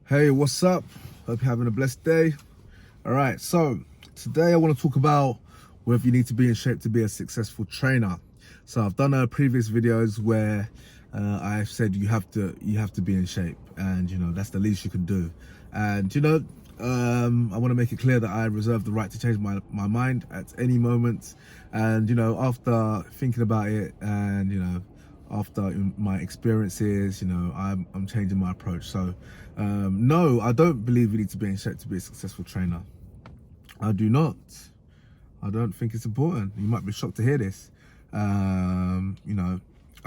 Hey, what's up? Hope you're having a blessed day. All right, so today I want to talk about whether you need to be in shape to be a successful trainer. So I've done previous videos where I've said you have to be in shape, and that's the least you can do. And I want to make it clear that I reserve the right to change my mind at any moment. And after thinking about it, and after my experiences, I'm changing my approach. So no, I don't believe you need to be in shape to be a successful trainer. I do not. I don't think it's important. You might be shocked to hear this. I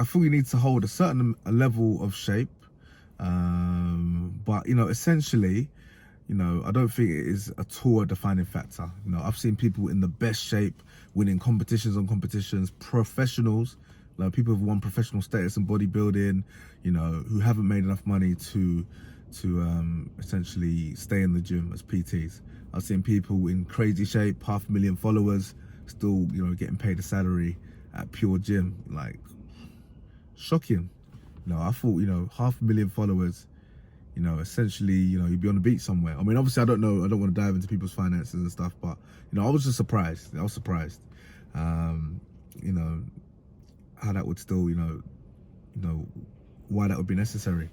feel you need to hold a certain level of shape. But essentially, I don't think it is at all a defining factor. I've seen people in the best shape, winning competitions on competitions, professionals, like people who've won professional status in bodybuilding, who haven't made enough money to essentially stay in the gym as PTs. I've seen people in crazy shape, 500,000 followers, still, getting paid a salary at Pure Gym. Like, shocking. I thought, 500,000 followers, essentially, you'd be on the beach somewhere. I mean, obviously, I don't know. I don't want to dive into people's finances and stuff, but, I was just surprised. I was surprised, how that would still, why that would be necessary.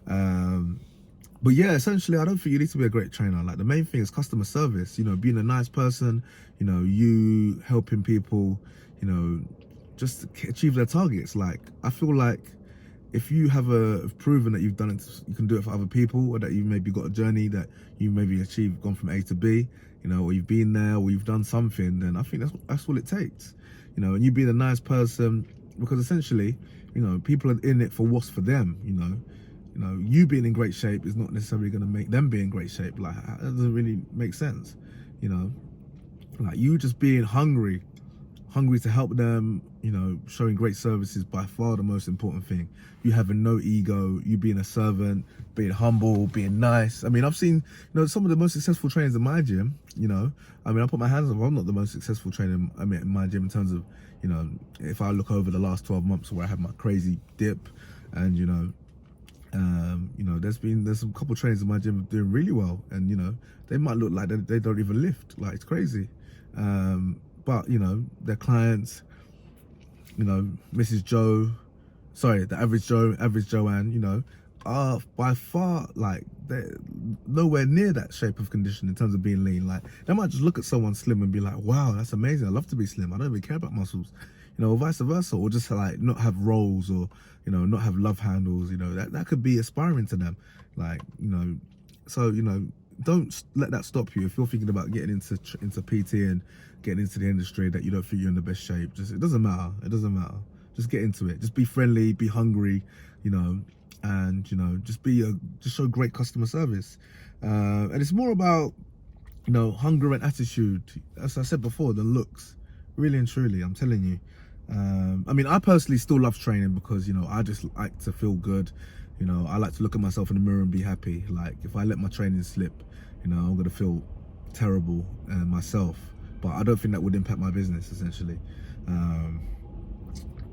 But yeah, essentially, I don't think you need to be a great trainer. Like, the main thing is customer service, being a nice person, you helping people, just achieve their targets. Like, I feel like if you have proven that you've done it, you can do it for other people, or that you maybe got a journey that you maybe achieved, gone from A to B, or you've been there, or you've done something, then I think that's all it takes, and you being a nice person, because essentially, people are in it for what's for them, you being in great shape is not necessarily going to make them be in great shape. Like, that doesn't really make sense, like you just being hungry to help them, showing great services, by far the most important thing. You having no ego, you being a servant, being humble, being nice. I mean, I've seen, some of the most successful trainers in my gym, I put my hands up, I'm not the most successful trainer in my gym in terms of, if I look over the last 12 months where I had my crazy dip, and, there's some couple trainers in my gym doing really well, and, they might look like they don't even lift, like, it's crazy. But their clients, Mrs. Joe, sorry, the average Joanne, are by far, like, they're nowhere near that shape of condition in terms of being lean. Like, they might just look at someone slim and be like, wow, that's amazing, I love to be slim, I don't really care about muscles, or vice versa, or just like not have rolls, or not have love handles. That could be aspiring to them, like, so don't let that stop you if you're thinking about getting into PT and getting into the industry that you don't think you're in the best shape. It doesn't matter. Just get into it. Just be friendly, be hungry, and just show great customer service. And it's more about hunger and attitude, as I said before, than looks. Really and truly, I'm telling you. I personally still love training because I just like to feel good. I like to look at myself in the mirror and be happy. Like, if I let my training slip, I'm gonna feel terrible myself. But I don't think that would impact my business, essentially.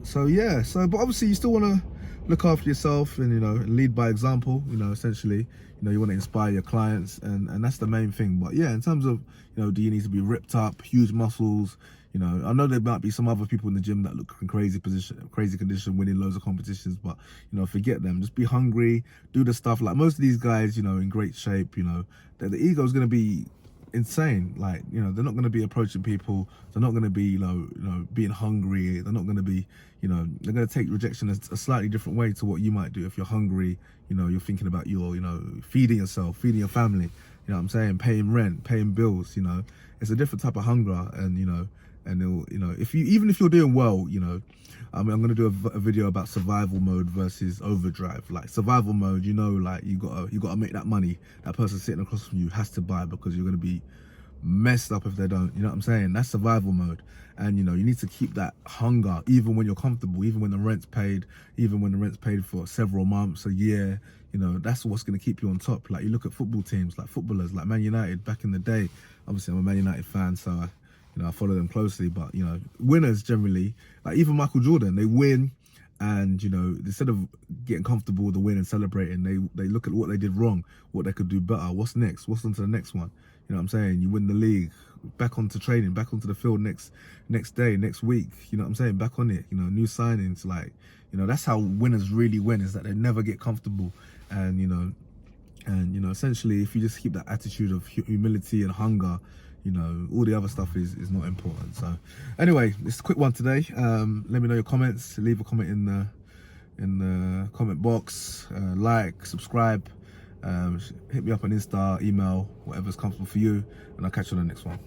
So yeah, but obviously you still want to look after yourself and lead by example. Essentially, you want to inspire your clients, and that's the main thing. But yeah, in terms of do you need to be ripped up, huge muscles? I know there might be some other people in the gym that look in crazy condition, winning loads of competitions, but forget them. Just be hungry, do the stuff. Like, most of these guys, in great shape, the ego is going to be insane. Like, they're not going to be approaching people, they're not going to be being hungry, they're not going to be they're going to take rejection a slightly different way to what you might do. If you're hungry, you're thinking about your feeding yourself, feeding your family, what I'm saying, paying rent, paying bills. It's a different type of hunger. And and it'll, even if you're doing well, I'm going to do a video about survival mode versus overdrive. Like, survival mode, like, you gotta make that money. That person sitting across from you has to buy, because you're going to be messed up if they don't. You know what I'm saying? That's survival mode. And you need to keep that hunger even when you're comfortable, even when the rent's paid, even when the rent's paid for several months, a year. That's what's going to keep you on top. Like, you look at football teams, like footballers, like Man United back in the day. Obviously, I'm a Man United fan, so I follow them closely. But winners generally, like even Michael Jordan, they win, and you know, instead of getting comfortable with the win and celebrating, they look at what they did wrong, what they could do better, what's next, what's on to the next one. You know what I'm saying? You win the league, back onto training, back onto the field next day, next week. You know what I'm saying? Back on it. You know, new signings. Like, you know, that's how winners really win, is that they never get comfortable. And you know, essentially, if you just keep that attitude of humility and hunger, you know, all the other stuff is not important. So anyway, it's a quick one today. Let me know your comments. Leave a comment in the comment box. Like, subscribe. Hit me up on Insta, email, whatever's comfortable for you, and I'll catch you on the next one.